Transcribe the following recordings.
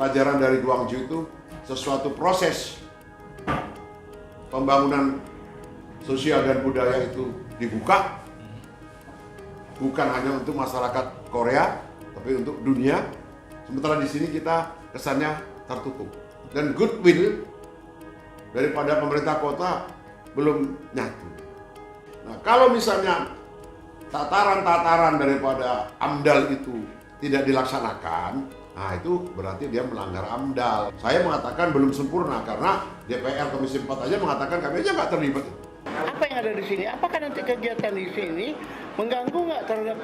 pelajaran dari Gwangju itu sesuatu proses pembangunan sosial dan budaya itu dibuka, bukan hanya untuk masyarakat Korea, tapi untuk dunia. Sementara di sini kita kesannya tertutup. Dan goodwill daripada pemerintah kota belum nyatu. Nah, kalau misalnya tataran-tataran daripada AMDAL itu tidak dilaksanakan, nah itu berarti dia melanggar AMDAL. Saya mengatakan belum sempurna karena DPR Komisi 4 aja mengatakan kami aja nggak terlibat. Apa yang ada di sini? Apakah nanti kegiatan di sini mengganggu nggak terhadap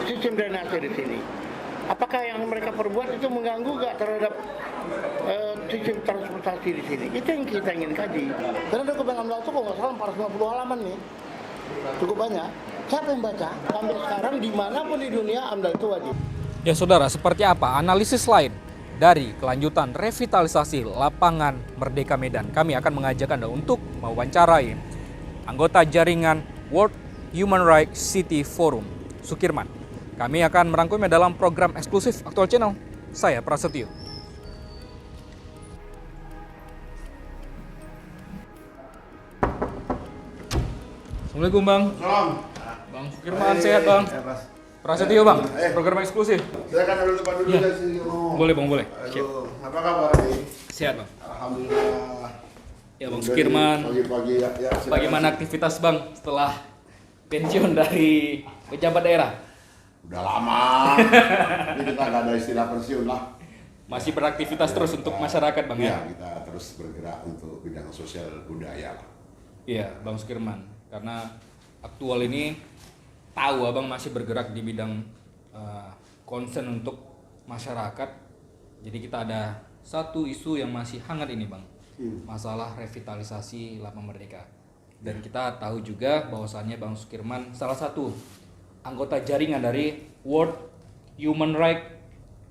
sistem drainase di sini? Apakah yang mereka perbuat itu mengganggu nggak terhadap sistem transportasi di sini? Itu yang kita ingin kaji. Karena dokumen AMDAL itu kalau nggak salah 450 halaman nih, cukup banyak. Siapa yang baca? Sampai sekarang dimanapun di dunia AMDAL itu wajib. Ya saudara, seperti apa analisis lain dari kelanjutan revitalisasi lapangan Merdeka Medan? Kami akan mengajak Anda untuk mewawancarai anggota jaringan World Human Rights City Forum, Sukirman. Kami akan merangkumnya dalam program eksklusif Aktual Channel. Saya Prasetyo. Assalamualaikum Bang. Salam. Bang Sukirman sehat Bang? Prasetyo Bang, program eksklusif. Silakan dulu depan dulu dari sini. Boleh Bang, boleh. Aduh, apa kabar nih? Sehat Bang. Alhamdulillah. Ya Bang Sukirman. Pagi-pagi ya. Silakan. Bagaimana aktivitas Bang setelah pensiun dari pejabat daerah? Udah lama. Ini kita nggak ada istilah pensiun lah. Masih beraktivitas terus untuk masyarakat Bang ya? Iya, kita terus bergerak untuk bidang sosial budaya lah. Iya Bang Sukirman, karena aktual ini tahu Abang masih bergerak di bidang concern untuk masyarakat. Jadi kita ada satu isu yang masih hangat ini Bang, masalah revitalisasi Lapangan Merdeka. Dan kita tahu juga bahwasannya Bang Sukirman salah satu anggota jaringan dari World Human Rights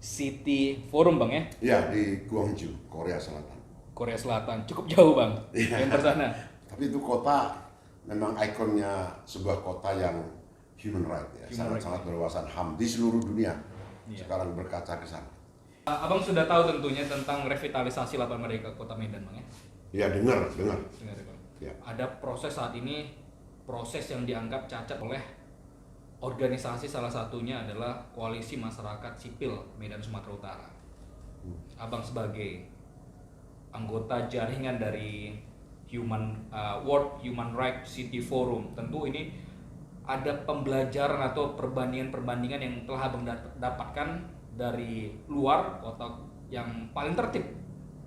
City Forum Bang ya? Iya, di Gwangju, Korea Selatan. Korea Selatan, cukup jauh Bang, yang tersana. Tapi itu kota memang ikonnya sebuah kota yang human right ya, sangat-sangat berwawasan HAM di seluruh dunia. Iya. Sekarang berkaca ke sana. Abang sudah tahu tentunya tentang revitalisasi Lapangan Merdeka Kota Medan Bang ya? Ya, dengar. Dengar ya, Bang. Ya. Ada proses saat ini, proses yang dianggap cacat oleh organisasi, salah satunya adalah Koalisi Masyarakat Sipil Medan Sumatera Utara. Abang sebagai anggota jaringan dari World Human Rights City Forum, tentu ini ada pembelajaran atau perbandingan-perbandingan yang telah Abang dapatkan dari luar kota yang paling tertib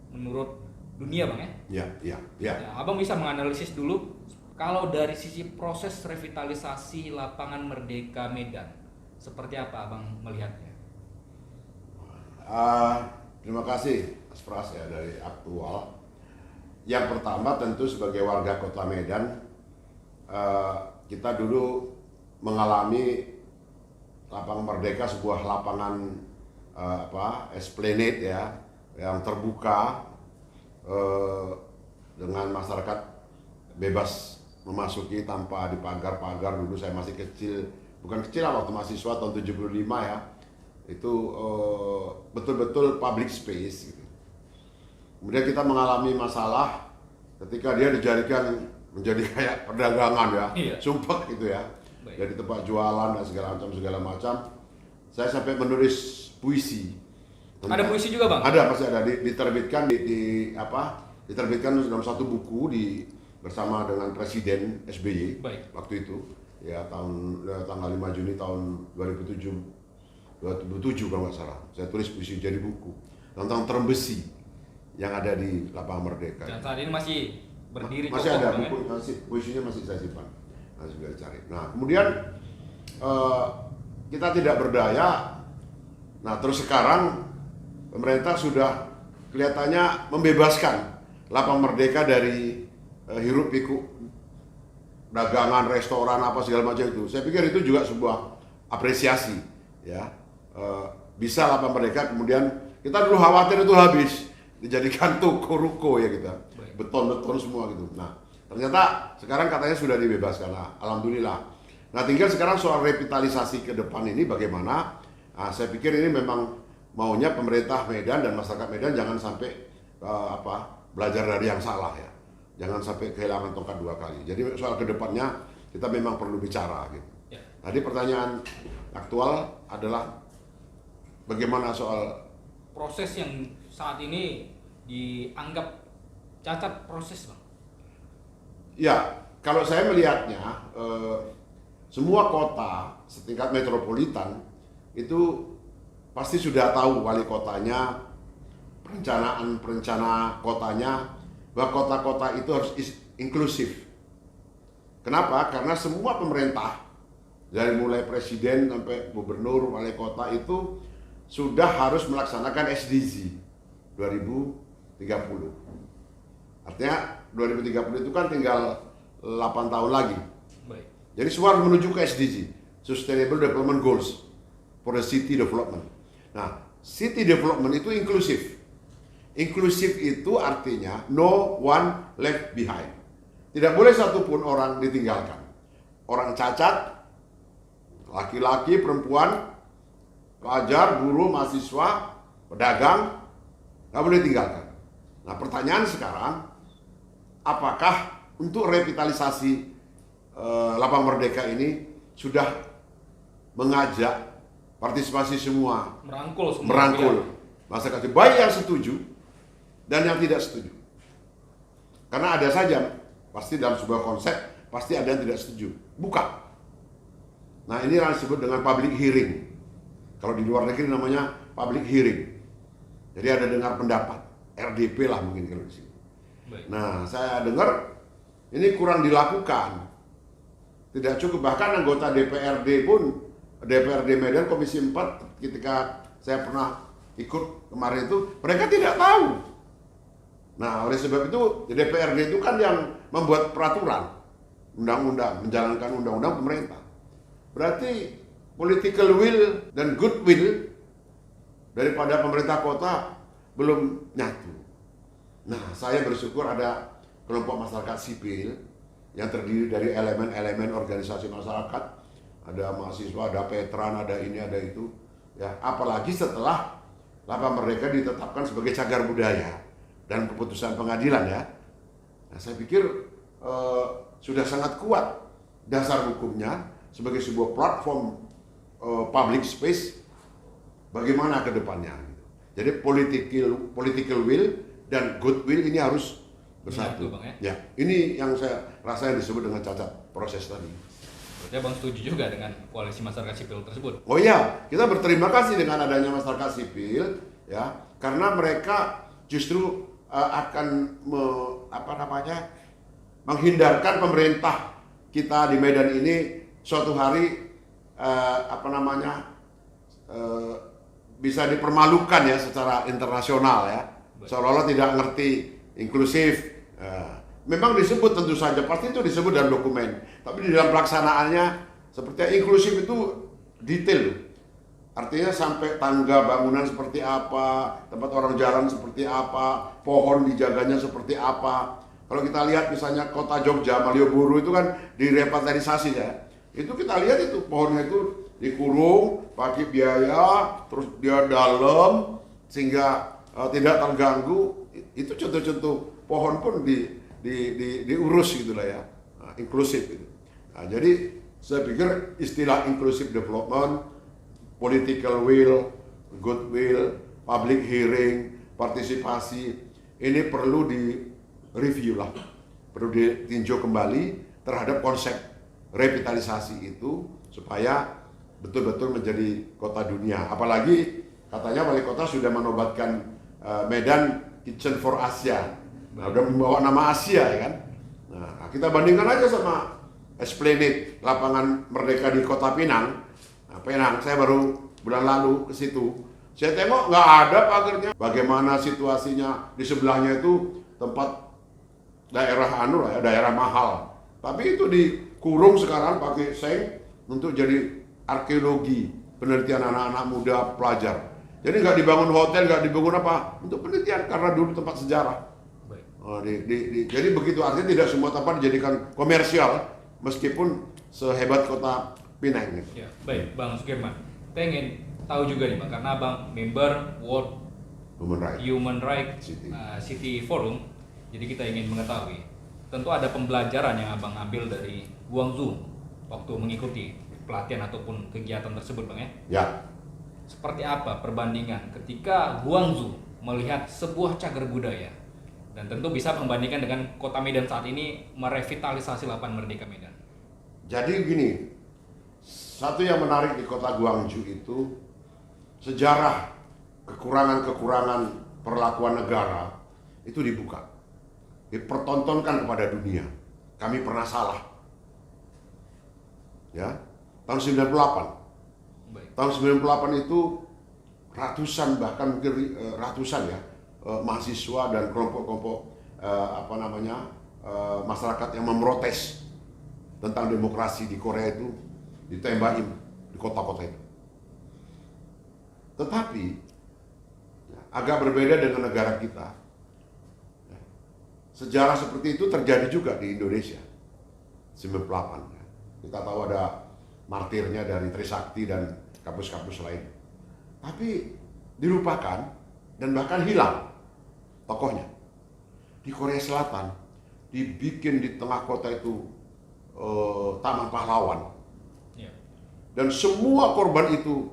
menurut dunia Bang ya? Ya. Ya, Abang bisa menganalisis dulu kalau dari sisi proses revitalisasi Lapangan Merdeka Medan, seperti apa Abang melihatnya? Terima kasih Mas Pras ya dari Aktual. Yang pertama tentu sebagai warga Kota Medan, kita dulu mengalami Lapangan Merdeka, sebuah lapangan esplanade ya, yang terbuka dengan masyarakat bebas memasuki tanpa dipagar-pagar. Dulu saya masih kecil, bukan kecil lah, waktu mahasiswa tahun 75 ya, itu betul-betul public space gitu. Kemudian kita mengalami masalah ketika dia dijadikan menjadi kayak perdagangan ya, Iya. sumpah gitu ya. Baik. Jadi tempat jualan dan segala macam. Saya sampai menulis puisi. Ada puisi juga Bang? Ada, pasti ada. Diterbitkan diterbitkan dalam satu buku bersama dengan Presiden SBY. Baik. Waktu itu ya tanggal 5 Juni tahun 2007 kalau nggak salah. Saya tulis puisi jadi buku tentang term besi yang ada di Lapangan Merdeka. Dan saat ini masih berdiri Masih kokoh, ada Bang, ya? buku, puisinya masih saya simpan, masih bisa dicari. Nah kemudian kita tidak berdaya. Nah terus sekarang pemerintah sudah kelihatannya membebaskan Lapangan Merdeka dari hiruk pikuk dagangan, restoran, apa segala macam itu. Saya pikir itu juga sebuah apresiasi ya. Bisa Lapangan Merdeka, kemudian kita dulu khawatir itu habis dijadikan toko ruko ya kita, beton semua gitu. Nah ternyata sekarang katanya sudah dibebaskan, nah, alhamdulillah. Nah tinggal sekarang soal revitalisasi ke depan ini bagaimana? Nah, saya pikir ini memang maunya pemerintah Medan dan masyarakat Medan jangan sampai belajar dari yang salah ya. Jangan sampai kehilangan tongkat dua kali. Jadi soal kedepannya kita memang perlu bicara gitu. Ya. Tadi pertanyaan aktual adalah bagaimana soal Proses yang saat ini dianggap cacat proses, Bang. ya, kalau saya melihatnya semua kota setingkat metropolitan itu pasti sudah tahu wali kotanya, perencana kotanya, bahwa kota-kota itu harus inklusif. Kenapa? Karena semua pemerintah dari mulai presiden sampai gubernur, wali kota itu sudah harus melaksanakan SDG 2030. Artinya 2030 itu kan tinggal 8 tahun lagi. Baik. Jadi semua harus menuju ke SDG, Sustainable Development Goals for the City Development. Nah, City Development itu inklusif. Inklusif itu artinya no one left behind. Tidak boleh satupun orang ditinggalkan. Orang cacat, laki-laki, perempuan, pelajar, buruh, mahasiswa, pedagang, nggak boleh tinggalkan. Nah, pertanyaan sekarang, apakah untuk revitalisasi Lapang Merdeka ini sudah mengajak partisipasi semua, merangkul masyarakat, baik yang setuju dan yang tidak setuju. Karena ada saja, pasti dalam sebuah konsep, pasti ada yang tidak setuju. Buka. Nah, ini yang disebut dengan public hearing. Kalau di luar negeri namanya public hearing. Jadi ada dengar pendapat, RDP lah mungkin kalau di sini. Nah, saya dengar ini kurang dilakukan. Tidak cukup, bahkan anggota DPRD pun, DPRD Medan Komisi 4 ketika saya pernah ikut kemarin itu, mereka tidak tahu. Nah, oleh sebab itu DPRD itu kan yang membuat peraturan, undang-undang, menjalankan undang-undang pemerintah. Berarti political will dan goodwill daripada pemerintah kota belum nyatu. Nah, saya bersyukur ada kelompok masyarakat sipil yang terdiri dari elemen-elemen organisasi masyarakat, ada mahasiswa, ada veteran, ada ini, ada itu. Ya, apalagi setelah Lapang Merdeka ditetapkan sebagai cagar budaya dan keputusan pengadilan ya. Nah, saya pikir sudah sangat kuat dasar hukumnya sebagai sebuah platform public space bagaimana ke depannya. Jadi political will dan goodwill ini harus bersatu. Bang, ya, ini yang saya rasa yang disebut dengan cacat proses tadi. Berarti Bang setuju juga dengan koalisi masyarakat sipil tersebut? Oh iya, kita berterima kasih dengan adanya masyarakat sipil ya, karena mereka justru akan menghindarkan pemerintah kita di Medan ini suatu hari bisa dipermalukan ya secara internasional ya, seolah-olah tidak ngerti inklusif. Memang disebut tentu saja, pasti itu disebut dalam dokumen, tapi di dalam pelaksanaannya seperti inklusif itu detail. Artinya sampai tangga bangunan seperti apa, tempat orang jalan seperti apa, pohon dijaganya seperti apa. Kalau kita lihat misalnya kota Jogja, Malioboro itu kan direvitalisasi ya. Itu kita lihat itu pohonnya itu dikurung, pakai biaya, terus dia dalam sehingga tidak terganggu. Itu contoh-contoh pohon pun diurus gitulah ya, inklusif gitu. Nah, jadi saya pikir istilah inclusive development, political will, goodwill, public hearing, partisipasi, ini perlu di-review lah, perlu ditinjau kembali terhadap konsep revitalisasi itu supaya betul-betul menjadi kota dunia. Apalagi katanya wali kota sudah menobatkan Medan Kitchen for Asia. Nah, udah membawa nama Asia ya kan. Nah, kita bandingkan aja sama Esplanade Lapangan Merdeka di Kota Pinang. Nah, Penang, saya baru bulan lalu ke situ. Saya tengok nggak ada pagarnya. Bagaimana situasinya di sebelahnya itu tempat daerah daerah mahal. Tapi itu dikurung sekarang pakai seng untuk jadi arkeologi, penelitian anak-anak muda pelajar. Jadi nggak dibangun hotel, nggak dibangun apa, untuk penelitian karena dulu tempat sejarah. Jadi begitu, artinya tidak semua tempat dijadikan komersial meskipun sehebat kota Pinang. Ya, baik, Bang Sukirman. Saya ingin tahu juga nih Bang, karena Abang member World Human Rights Human Rights City. City Forum. Jadi kita ingin mengetahui, tentu ada pembelajaran yang Abang ambil dari Guangzhou waktu mengikuti pelatihan ataupun kegiatan tersebut Bang ya. Ya, Seperti apa perbandingan ketika Guangzhou melihat sebuah cagar budaya dan tentu bisa membandingkan dengan kota Medan saat ini merevitalisasi Lapangan Merdeka Medan. jadi gini, satu yang menarik di kota Guangzhou itu sejarah kekurangan-kekurangan perlakuan negara itu dibuka, dipertontonkan kepada dunia. Kami pernah salah. Ya, tahun 98. Baik. Tahun 98 itu ratusan, bahkan mungkin ratusan ya, mahasiswa dan kelompok-kelompok masyarakat yang memprotes tentang demokrasi di Korea itu ditembakin di kota-kota itu. Tetapi ya, agak berbeda dengan negara kita. Ya, sejarah seperti itu terjadi juga di Indonesia 98. Ya. Kita tahu ada martirnya dari Trisakti dan kampus-kampus lain. Tapi dilupakan dan bahkan hilang tokohnya. Di Korea Selatan dibikin di tengah kota itu Taman Pahlawan. Ya. Dan semua korban itu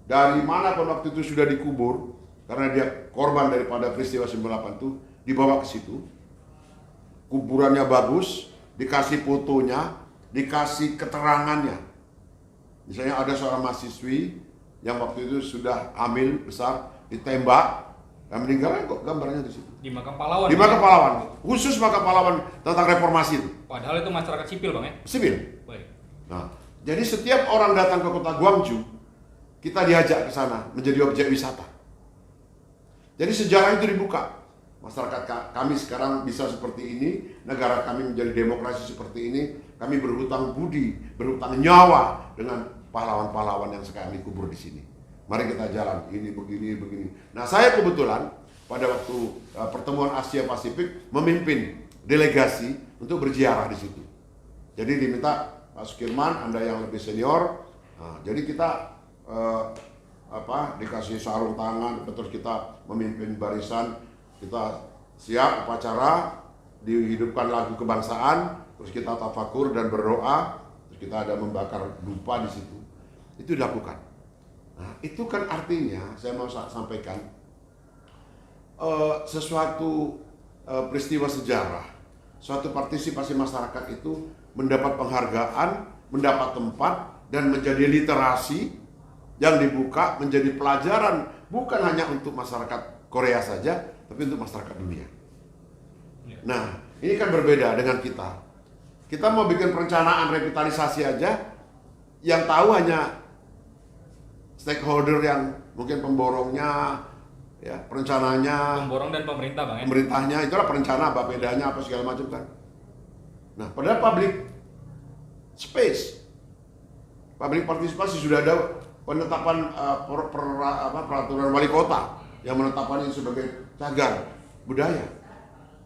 dari mana pun waktu itu sudah dikubur karena dia korban daripada peristiwa 98 itu dibawa ke situ. Kuburannya bagus, dikasih fotonya, dikasih keterangannya. Misalnya ada seorang mahasiswi yang waktu itu sudah hamil besar, ditembak, dan meninggal, kok gambarnya di situ. Di Makam Pahlawan. Di Makam Pahlawan, khusus Makam Pahlawan tentang reformasi itu. Padahal itu masyarakat sipil Bang ya. Sipil. Baik. Nah, jadi setiap orang datang ke kota Guangzhou, kita diajak ke sana menjadi objek wisata. Jadi sejarah itu dibuka. Masyarakat kami sekarang bisa seperti ini, negara kami menjadi demokrasi seperti ini, kami berhutang budi, berhutang nyawa dengan pahlawan-pahlawan yang sekarang dikubur di sini. Mari kita jalan, ini begini, begini. Nah, saya kebetulan pada waktu pertemuan Asia Pasifik memimpin delegasi untuk berziarah di situ. Jadi diminta Pak Sukirman, Anda yang lebih senior. Nah, jadi kita dikasih sarung tangan, terus kita memimpin barisan, kita siap upacara, dihidupkan lagu kebangsaan, terus kita tafakur dan berdoa, terus kita ada membakar dupa di situ. Itu dilakukan. Nah, itu kan artinya saya mau sampaikan sesuatu peristiwa sejarah, suatu partisipasi masyarakat itu mendapat penghargaan, mendapat tempat dan menjadi literasi yang dibuka menjadi pelajaran bukan hanya untuk masyarakat Korea saja, tapi untuk masyarakat dunia. Nah, ini kan berbeda dengan kita. Kita mau bikin perencanaan revitalisasi aja, yang tahu hanya stakeholder yang mungkin pemborongnya, ya, perencananya, Pemborong dan pemerintah Bang ya. pemerintahnya, itulah perencana, apa bedanya, apa segala macam kan. Nah, padahal public space, public partisipasi sudah ada penetapan peraturan wali kota yang menetapkan ini sebagai cagar budaya.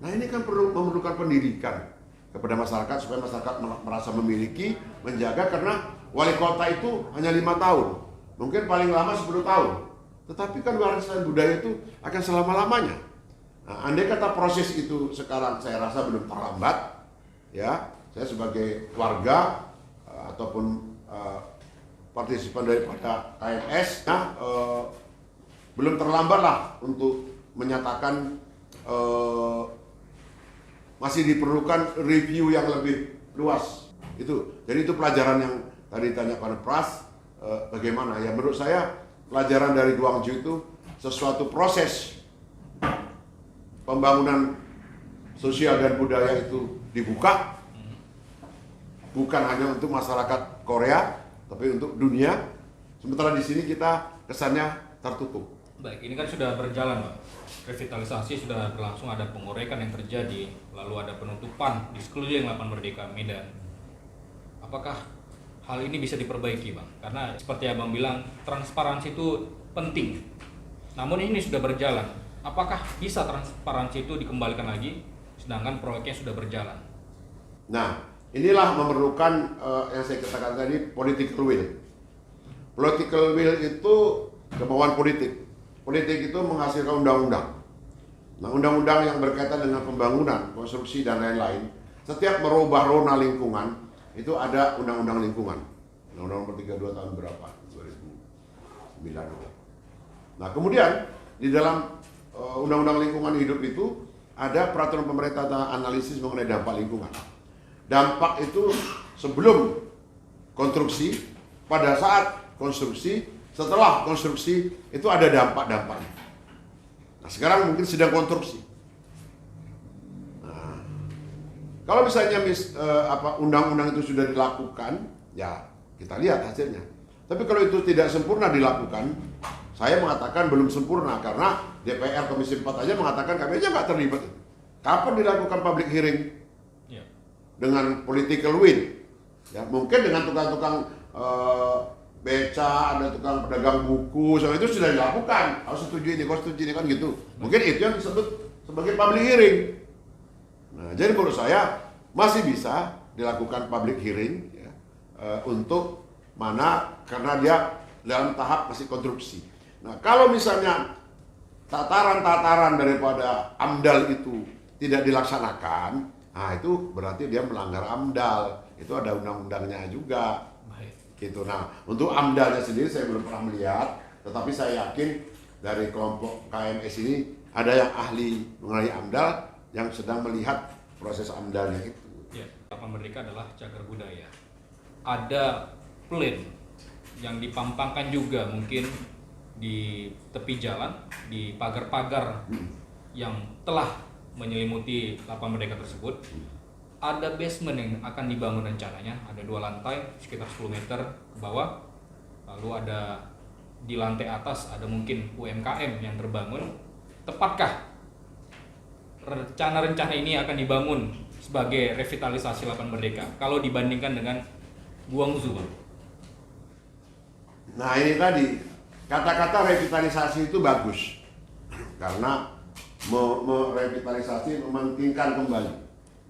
Nah, ini kan perlu memerlukan pendidikan kepada masyarakat supaya masyarakat merasa memiliki, menjaga, karena wali kota itu hanya 5 tahun, mungkin paling lama 10 tahun. Tetapi kan warisan budaya itu akan selama-lamanya. Nah, andai kata proses itu sekarang saya rasa belum terlambat, ya, saya sebagai warga ataupun partisipan daripada KMS, belum terlambat lah untuk menyatakan masih diperlukan review yang lebih luas. Itu, jadi itu pelajaran yang tadi ditanyakan Pras, bagaimana ya, menurut saya pelajaran dari Guangzhou itu sesuatu proses pembangunan sosial dan budaya itu dibuka, bukan hanya untuk masyarakat Korea, tapi untuk dunia. Sementara di sini kita kesannya tertutup. Baik, ini kan sudah berjalan Pak. Revitalisasi sudah berlangsung, ada pengorekan yang terjadi, lalu ada penutupan di sekeliling Lapangan Merdeka Medan. Apakah hal ini bisa diperbaiki Bang? Karena seperti Abang bilang, transparansi itu penting. Namun ini sudah berjalan. Apakah bisa transparansi itu dikembalikan lagi sedangkan proyeknya sudah berjalan? Nah, inilah memerlukan yang saya katakan tadi, political will. Political will itu kemauan politik. Politik itu menghasilkan undang-undang. Nah, undang-undang yang berkaitan dengan pembangunan, konstruksi, dan lain-lain, setiap merubah rona lingkungan, itu ada undang-undang lingkungan. Undang-undang nomor 32 tahun berapa? 2009. Nah, kemudian di dalam undang-undang lingkungan hidup itu ada peraturan pemerintah tentang analisis mengenai dampak lingkungan. Dampak itu sebelum konstruksi, pada saat konstruksi, setelah konstruksi itu ada dampak-dampaknya. Nah, sekarang mungkin sedang konstruksi. Nah, kalau misalnya undang-undang itu sudah dilakukan, ya kita lihat hasilnya. Tapi kalau itu tidak sempurna dilakukan, saya mengatakan belum sempurna karena DPR Komisi 4 aja mengatakan kami aja nggak terlibat. Kapan dilakukan public hearing? Ya. Dengan political will? Ya, mungkin dengan tukang-tukang beca, ada tukang pedagang buku, soal itu sudah dilakukan. Harus setuju ini, kau setuju ini, kan gitu. Mungkin itu yang disebut sebagai public hearing. Nah, jadi menurut saya masih bisa dilakukan public hearing ya, untuk mana karena dia dalam tahap masih konstruksi. Nah, kalau misalnya tataran-tataran daripada AMDAL itu tidak dilaksanakan, nah itu berarti dia melanggar AMDAL. Itu ada undang-undangnya juga. Gitu. Nah, untuk AMDALnya sendiri saya belum pernah melihat, tetapi saya yakin dari kelompok KMS ini ada yang ahli mengenai AMDAL yang sedang melihat proses AMDALnya itu. Ya, Taman Merdeka adalah cagar budaya. Ada plan yang dipampangkan juga mungkin di tepi jalan, di pagar-pagar yang telah menyelimuti Taman Merdeka tersebut. Ada basement yang akan dibangun rencananya, ada 2 lantai sekitar 10 meter ke bawah. Lalu ada di lantai atas ada mungkin UMKM yang terbangun. Tepatkah rencana-rencana ini akan dibangun sebagai revitalisasi Lapan Merdeka kalau dibandingkan dengan Guangzhou, Bang? Nah, ini tadi kata-kata revitalisasi itu bagus karena merevitalisasi mementingkan kembali,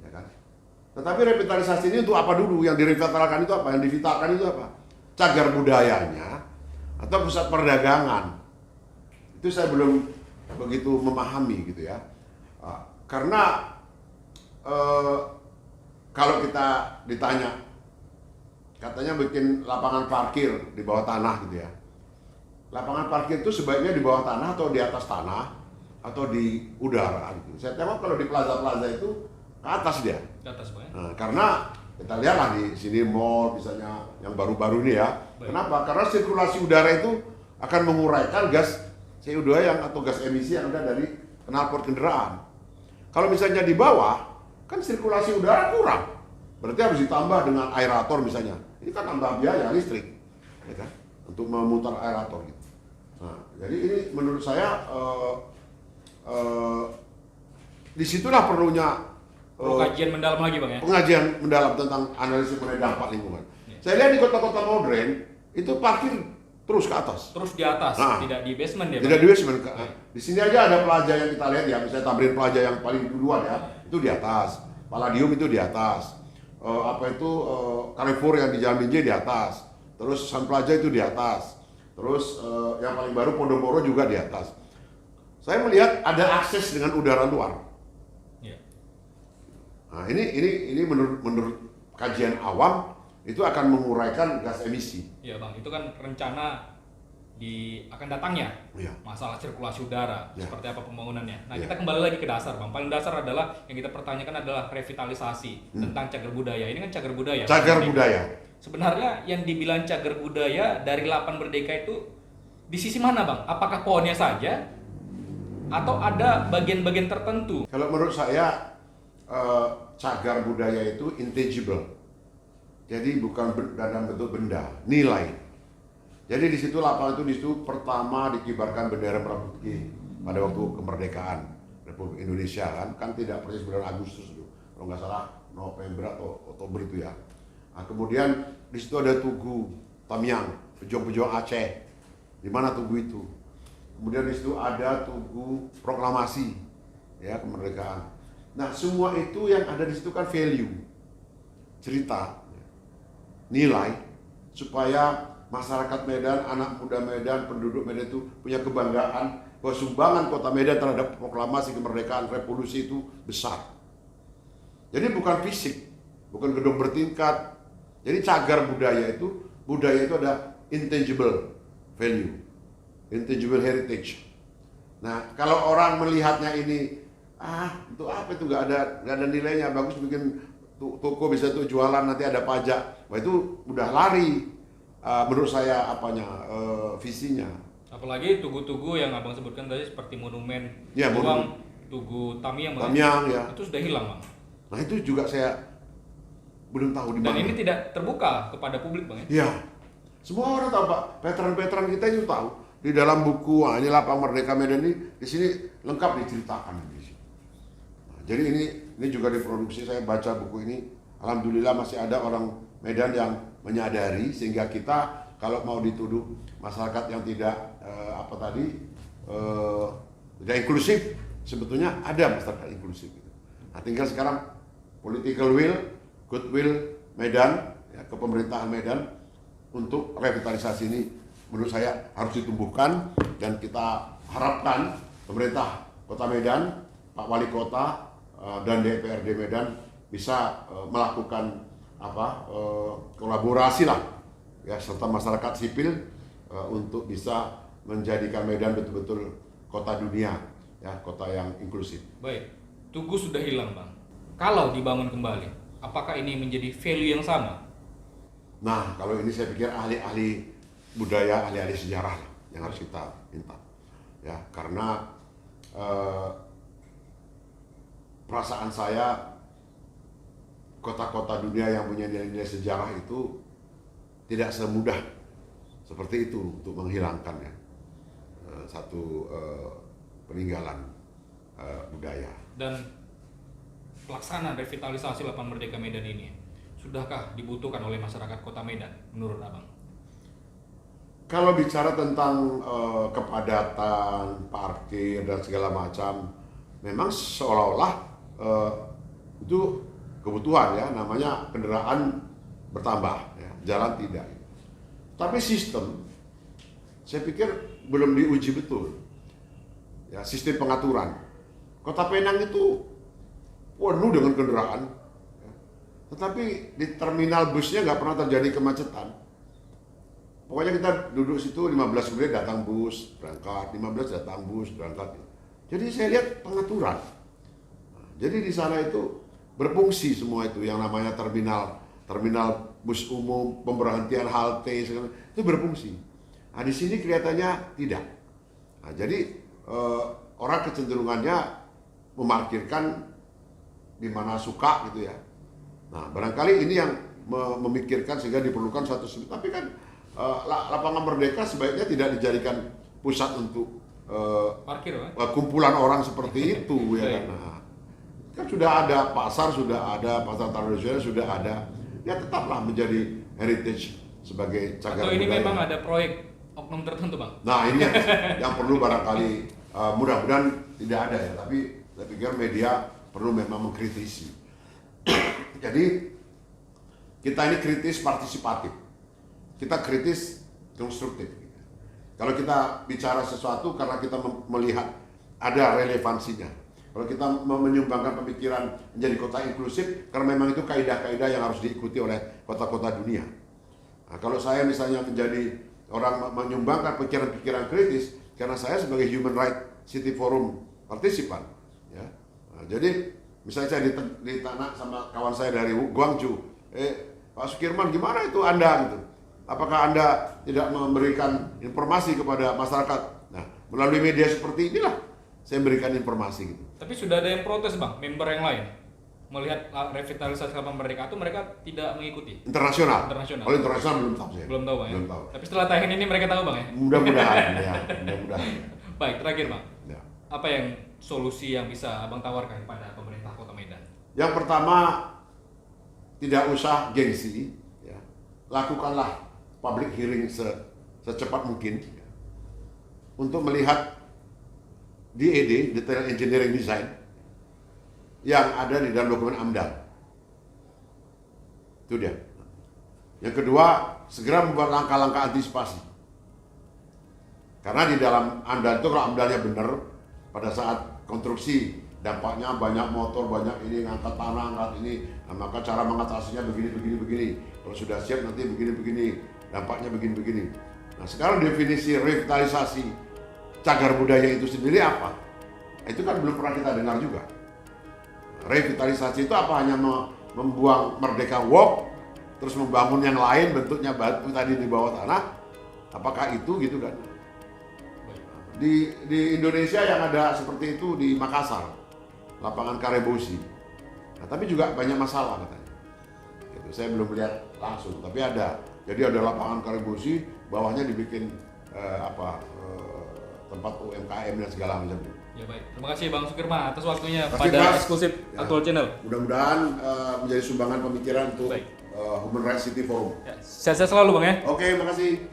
ya kan? Tetapi revitalisasi ini untuk apa dulu? Yang direvitalisasi itu apa? Yang divitalkan itu apa? Cagar budayanya atau pusat perdagangan? Itu saya belum begitu memahami gitu ya. Karena kalau kita ditanya, katanya bikin lapangan parkir di bawah tanah gitu ya. Lapangan parkir itu sebaiknya di bawah tanah atau di atas tanah atau di udara gitu. Saya tengok kalau di plaza-plaza itu ke atas dia. Di atas, Bang. Nah, karena kita lihatlah di sini mall misalnya yang baru-baru ini ya. Baik. Kenapa? Karena sirkulasi udara itu akan menguraikan gas CO2 atau gas emisi yang ada dari knalpot kendaraan. Kalau misalnya di bawah, kan sirkulasi udara kurang. Berarti harus ditambah dengan aerator misalnya. Ini kan tambah biaya listrik, ya kan? Untuk memutar aerator gitu. Nah, jadi ini menurut saya disitulah perlunya Kajian mendalam lagi, Bang, ya? pengajian mendalam tentang analisis mengenai dampak lingkungan. Ya. Saya lihat di kota-kota modern itu parkir terus ke atas. Terus di atas, Nah, tidak di basement ya, Bang? Tidak di basement. Di sini aja ada plaza yang kita lihat ya, misalnya Tamrin Plaza yang paling duluan ya, itu di atas. Palladium itu di atas. Carrefour yang di Jalan Binjai di atas. Terus Sun Plaza itu di atas. Terus yang paling baru Pondopororo juga di atas. Saya melihat ada akses dengan udara luar. Ya. Nah, ini menurut kajian awam itu akan menguraikan gas emisi. Ya, Bang, itu kan rencana akan datangnya. Ya. Masalah sirkulasi udara, Ya. seperti apa pembangunannya. Nah, Ya. kita kembali lagi ke dasar, Bang. Paling dasar adalah yang kita pertanyakan adalah revitalisasi tentang cagar budaya. Ini kan cagar budaya. Cagar Bang. budaya. Sebenarnya yang dibilang cagar budaya dari Lapan Merdeka itu di sisi mana, Bang? Apakah pohonnya saja atau ada bagian-bagian tertentu? Kalau menurut saya cagar budaya itu intangible. Jadi bukan dalam bentuk benda, nilai. Jadi di situ lapangan itu di situ pertama dikibarkan bendera merah putih pada waktu kemerdekaan Republik Indonesia kan tidak persis bulan Agustus itu. Kalau nggak salah November atau Oktober itu ya. Nah, kemudian di situ ada Tugu Tamyang, pejuang-pejuang Aceh. Di mana Tugu itu? Kemudian di situ ada Tugu Proklamasi ya kemerdekaan. Nah, semua itu yang ada di situ kan value, cerita, nilai supaya masyarakat Medan, anak muda Medan, penduduk Medan itu punya kebanggaan bahwa sumbangan kota Medan terhadap proklamasi kemerdekaan revolusi itu besar. Jadi bukan fisik, bukan gedung bertingkat. Jadi cagar budaya itu ada intangible value, intangible heritage. Nah, kalau orang melihatnya ini, untuk apa itu nggak ada nilainya, bagus bikin toko bisa tuh jualan nanti ada pajak, wah itu udah lari menurut saya visinya. Apalagi tugu-tugu yang abang sebutkan tadi seperti monumen, Ya, Tugu Tamiang, ya. itu sudah hilang bang. Nah itu juga saya belum tahu di mana. Dan ini tidak terbuka kepada publik bang ya? Iya, semua orang tahu Pak, veteran-veteran kita itu tahu di dalam buku, ini Lapang Merdeka Medan ini di sini lengkap diceritakan di sini. Nah, jadi ini juga diproduksi, saya baca buku ini, alhamdulillah masih ada orang Medan yang menyadari sehingga kita kalau mau dituduh masyarakat yang tidak tidak inklusif, sebetulnya ada masyarakat inklusif. Nah, tinggal sekarang political will, goodwill Medan, ya, kepemerintahan Medan untuk revitalisasi ini menurut saya harus ditumbuhkan, dan kita harapkan pemerintah Kota Medan, Pak Wali Kota dan DPRD Medan bisa melakukan kolaborasi lah, ya, serta masyarakat sipil untuk bisa menjadikan Medan betul-betul kota dunia, ya, kota yang inklusif. Baik, Tugu sudah hilang bang. Kalau dibangun kembali, apakah ini menjadi value yang sama? Nah, kalau ini saya pikir ahli-ahli budaya, ahli-ahli sejarah lah yang harus kita minta, ya, karena perasaan saya kota-kota dunia yang punya nilai-nilai sejarah itu tidak semudah seperti itu untuk menghilangkan, ya, satu peninggalan budaya. Dan pelaksanaan revitalisasi Lapangan Merdeka Medan ini sudahkah dibutuhkan oleh masyarakat Kota Medan menurut abang? Kalau bicara tentang kepadatan, parkir dan segala macam, memang seolah-olah itu kebutuhan, ya, namanya kendaraan bertambah, ya, jalan tidak. Tapi sistem, saya pikir belum diuji betul, ya, sistem pengaturan. Kota Penang itu penuh dengan kendaraan, ya. Tetapi di terminal busnya nggak pernah terjadi kemacetan. Pokoknya kita duduk situ 15 menit datang bus, berangkat, 15 datang bus, berangkat. Jadi saya lihat pengaturan. Nah, jadi di sana itu berfungsi semua itu yang namanya terminal bus umum, pemberhentian halte, itu berfungsi. Nah, di sini kelihatannya tidak. Nah, jadi orang kecenderungannya memarkirkan di mana suka gitu, ya. Nah, barangkali ini yang memikirkan sehingga diperlukan satu, tapi kan Lapangan Merdeka sebaiknya tidak dijadikan pusat untuk parkir, kumpulan orang seperti itu, ya kan. Nah, kan sudah ada pasar tradisional sudah ada, ya tetaplah menjadi heritage sebagai cagar budaya. Atau ini memang ada proyek oknum tertentu bang? Nah, ini yang perlu barangkali mudah-mudahan tidak ada, ya, tapi saya pikir media perlu memang mengkritisi. Jadi kita ini kritis partisipatif, kita kritis konstruktif. Kalau kita bicara sesuatu karena kita melihat ada relevansinya. Kalau kita menyumbangkan pemikiran menjadi kota inklusif, karena memang itu kaidah-kaidah yang harus diikuti oleh kota-kota dunia. Nah, kalau saya misalnya menjadi orang menyumbangkan pikiran-pikiran kritis, karena saya sebagai Human Rights City Forum partisipan, ya. Nah, jadi misalnya saya ditanya sama kawan saya dari Guangzhou, Pak Sukirman, gimana itu Anda gitu? Apakah Anda tidak memberikan informasi kepada masyarakat? Nah, melalui media seperti inilah saya memberikan informasi gitu. Tapi sudah ada yang protes bang, member yang lain melihat revitalisasi Lapangan Merdeka itu mereka tidak mengikuti. Internasional. Kalau internasional belum tahu saya. Belum tahu bang. Belum tahu. Tapi setelah tayangan ini mereka tahu bang ya. Mudah-mudahan ya, mudah-mudahan. Baik, terakhir bang. Ya. Apa yang solusi yang bisa abang tawarkan kepada pemerintah Kota Medan? Yang pertama, tidak usah gengsi, ya. Lakukanlah public hearing secepat mungkin, ya, untuk melihat DED, Detail Engineering Design, yang ada di dalam dokumen AMDAL. Itu dia. Yang kedua, segera membuat langkah-langkah antisipasi. Karena di dalam AMDAL itu kalau AMDALnya benar, pada saat konstruksi dampaknya banyak motor, banyak ini ngangkat tanah, angkat ini, nah, maka cara mengatasinya begini. Kalau sudah siap nanti begini, dampaknya begini. Nah sekarang definisi revitalisasi cagar budaya itu sendiri apa? Itu kan belum pernah kita dengar juga. Revitalisasi itu apa? Hanya membuang Merdeka Walk, terus membangun yang lain bentuknya batu tadi di bawah tanah? Apakah itu gitu kan? Di Indonesia yang ada seperti itu di Makassar, lapangan Karebosi. Nah, tapi juga banyak masalah katanya. Itu saya belum lihat langsung, tapi ada. Jadi ada lapangan Karebosi, bawahnya dibikin tempat UMKM dan segala macam. Ya baik, terima kasih Bang Sukirma atas waktunya Terima kasih, pada Mas. eksklusif Ya. Aktual Channel. Mudah-mudahan menjadi sumbangan pemikiran untuk Baik. Human Rights City Forum. Ya, sehat-sehat selalu Bang ya. Oke, makasih.